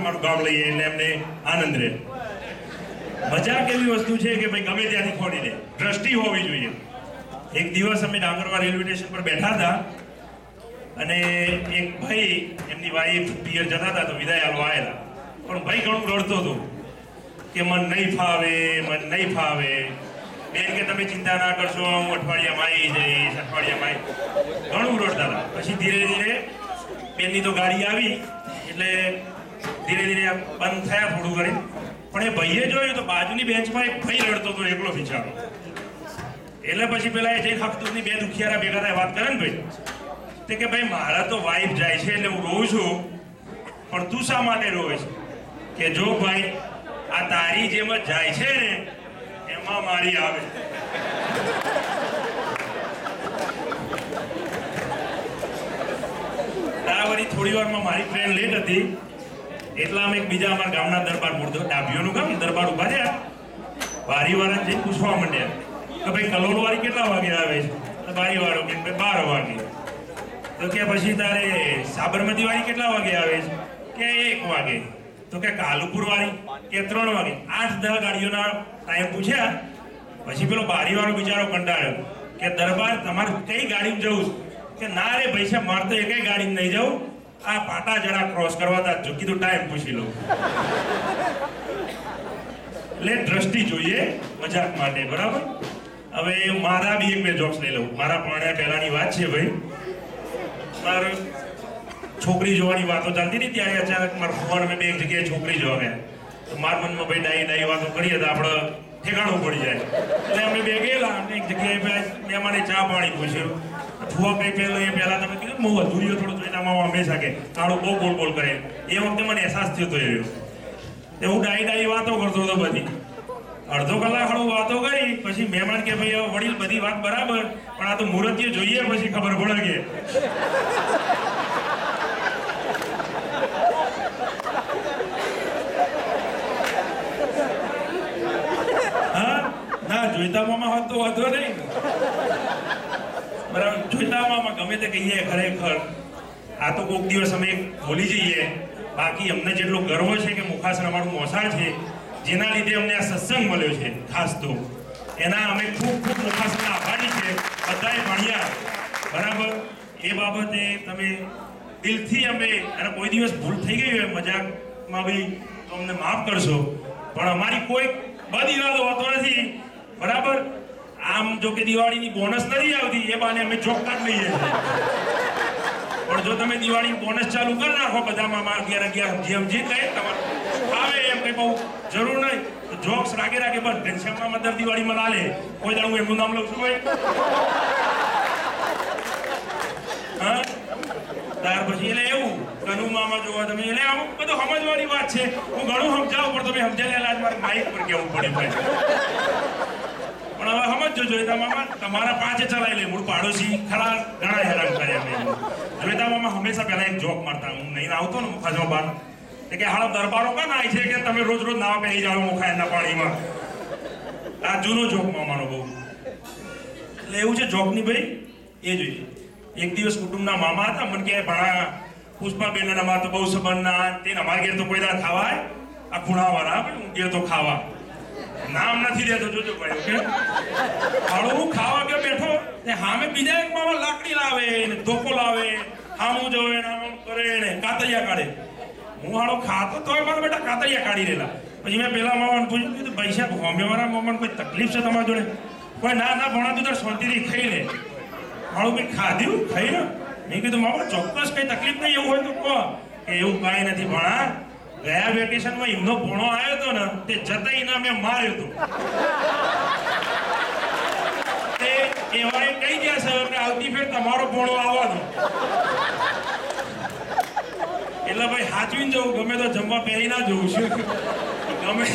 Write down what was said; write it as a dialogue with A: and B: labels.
A: અમારું ગામ લઈએ એટલે એમને આનંદ રહે. મજાક એવી વસ્તુ છે કે ભાઈ ગમે ત્યાંથી ખોડી દે, દ્રષ્ટિ હોવી જોઈએ. એક દિવસ અમે ડાંગરવા રેલવે સ્ટેશન પર બેઠા હતા અને એક ભાઈ એમની વાઈફ પિયર જતા હતા તો વિદાય આલવા આવેલા, પણ ભાઈ ઘણું રડતો હતો કે મન નહીં ફાવે. બેન કે તમે ચિંતા ના કરશો, હું અઠવાડિયામાં આવી જઈશ, અઠવાડિયામાં ઘણું રડતા હતા. પછી ધીરે ધીરે બેનની તો ગાડી આવી એટલે ધીરે ધીરે બંધ થયા થોડું કરી. પણ એ ભાઈએ જોયું તો બાજુની બેન્ચમાં એક ભાઈ રડતો હતો એકલો બિચારો. એટલે પછી પેલા એ જઈ હફતુની બે દુખિયારા ભેગા થાય વાત કરે ને ભાઈ તે કે ભાઈ મારા તો વાઈફ જાય છે એટલે હું રોઉં છું, પણ તું શા માટે રોવે છે? કે જો ભાઈ આ તારી જેમ જ જાય છે ને એમાં મારી આવે. વળી થોડી વારમાં મારી ટ્રેન લેટ હતી એટલા અમે બીજા અમારા ગામના દરબાર મૂર્તો ડાભીઓનું ગામ દરબાર ઉભા થયા. બારીવાળાને જઈને પૂછવા માંડ્યા કે ભાઈ કલોલવાળી કેટલા વાગે આવે છે? બારીવાળો કે 12 વાગે. તો કે પછી તારે સાબરમતી વાળી કેટલા વાગે આવે છે? કે 1 વાગે. તો કે કાલુપુર વાળી કે 3 વાગે. 8-10 ગાડીઓના ટાઈમ પૂછ્યા. પછી પેલો બારીવાળો બિચારો કંટાળ્યો કે દરબાર તમારે કઈ ગાડીમાં જવું? કે ના રે ભાઈ સાહેબ મારે તો એકઈ ગાડીમાં નહીં જવું, આ પાટા જરા ક્રોસ કરવા તા જો કીધું ટાઈમ પૂછી લો. એટલે દ્રષ્ટિ જોઈએ મજાક માટે, બરાબર? હવે મારા બી 1-2 જોક્સ લઈ લઉં. મારા પરણ્યા પહેલાની વાત છે ભાઈ. મારે છોકરી જોવાની વાતો ચાલતી હતી ત્યારે અચાનક મારા ફોન મેં એક જગ્યાએ છોકરી જોવા ગયા. તો મારા મનમાં ભાઈ ડાઈ વાતો કરીએ તો આપણે ઠેકાણું પડી જાય. એટલે અમે બે ગયેલા અને એક જગ્યાએ મહેમાને ચા પાણી પૂછ્યું. ફુવા કઈ પહેલા તમે કીધું હું અધૂરીઓ થોડું જોઈતા હંમેશા કે કાળું બહુ બોલ કરે. એ વખતે મને અહેસાસ થયો હતો એવો. હું ડાઈ વાતો કરતો હતો બધી. અડધો કલાક હળું વાતો કરી પછી મહેમાન કે ભાઈ વડીલ બધી વાત બરાબર, પણ આ તો મુહૂર્તીય જોઈએ પછી ખબર પડે કે હા ના જોઈતા મામા હોત તો વાંધો નહીં, બરાબર? જોઈતા મામા ગમે તે કહીએ ખરેખર આ તો કોઈક દિવસ અમે ભૂલી જઈએ. બાકી અમને જેટલો ગર્વ છે કે મુખાસર અમારું મોસાળ છે, જેના લીધે અમને આ સત્સંગ મળ્યો છે ખાસ તો એના અમે ખૂબ મુખાસરના આભારી છે. બધાએ ભણ્યા, બરાબર? એ બાબતે તમે દિલથી અમે અને કોઈ દિવસ ભૂલ થઈ ગઈ હોય મજાકમાં ભાઈ તો અમને માફ કરશો, પણ અમારી કોઈ બદ ઇરાદો હોતો નથી, બરાબર? આમ જો કે દિવાળીની બોનસ નથી આવતી એ બાને અમે ચોક્કસ લઈએ છીએ, પણ જો તમે દિવાળી બોનસ ચાલુ કરી નાખો બધામાં 11 જેમ જે કહે તમારે આવે એમ કઈ બહુ જરૂર નહીં. જોક્સ રાગે બસ ઘનશ્યામમાં દર દિવાળીમાં ના લે કોઈ દાડું એમનું નામ લઉં છું ભાઈ. હા ત્યાર પછી એટલે એવું કનુ મામા જોવા તમે એટલે અમુક બધું સમજવાની વાત છે. હું ઘણું સમજાવું પણ તમે સમજાયેલા આજ મારે માઇક પર કેવું પડે ભાઈ. પણ હવે સમજો જોઈતા મામા તમારા 5 ચલાવી લે. મૂળ પાડોશી ખરા ઘણા હેરાન કર્યા મેં. જોઈતા મામા હંમેશા પહેલા એક જોક મારતા, હું નહીં આવતો ને મુખાસમાં બાર કે હાલ દરબારો કાં નાય છે કે તમે રોજ નાવા પહેરી જાઓ મુખા એના પાણીમાં. આ જૂનો જોક મામાનો બહુ. એટલે એવું છે જોકની ભાઈ એ જોઈએ. એક દિવસ કુટુંબના મામા હતા, મને કે ભણા પુષ્પાબેન અમારે તો બહુ સંબંધના તેને અમારા ઘેર તો કોઈ દાડા ખાવા આ ખૂણાવાળા ઊંઘે તો ખાવા નામ નથી દેતો જોજો ભાઈ. ઓકે હાળું ખાવા કે બેઠો તે સામે બીજા એક મામા લાકડી લાવે ને ધોકો લાવે, આમું જોવે ને આમ કરે ને કાતરિયા કાઢે. હું હાળો ખાતો તોય મારા બેટા કાતરિયા કાઢી રહેલા. પછી મેં પેલા મામાને પૂછ્યું કીધું પૈસા હોમેવાળા મામાને કોઈ તકલીફ છે તમારા જોડે? કોઈ ના ભણા તું તાર શાંતિથી ખાઈ લે. હાળું મેં ખાધ્યું ખાઈ ને મેં કીધું મામા ચોક્કસ કઈ તકલીફ નહીં એવું હોય તો કહો. કે એવું કાંઈ નથી ભણા, ગયા વેકેશનમાં એમનો ભણો આવ્યો હતો ને તે જતા એના મેં માર્યો હતો. એવા કહી ગયા છે કે આવતી ફેર તમારો ભણો આવવાનો. એટલે ભાઈ હાચવીને જવું, ગમે તો જમવા પહેરી ના જવું છું, ગમે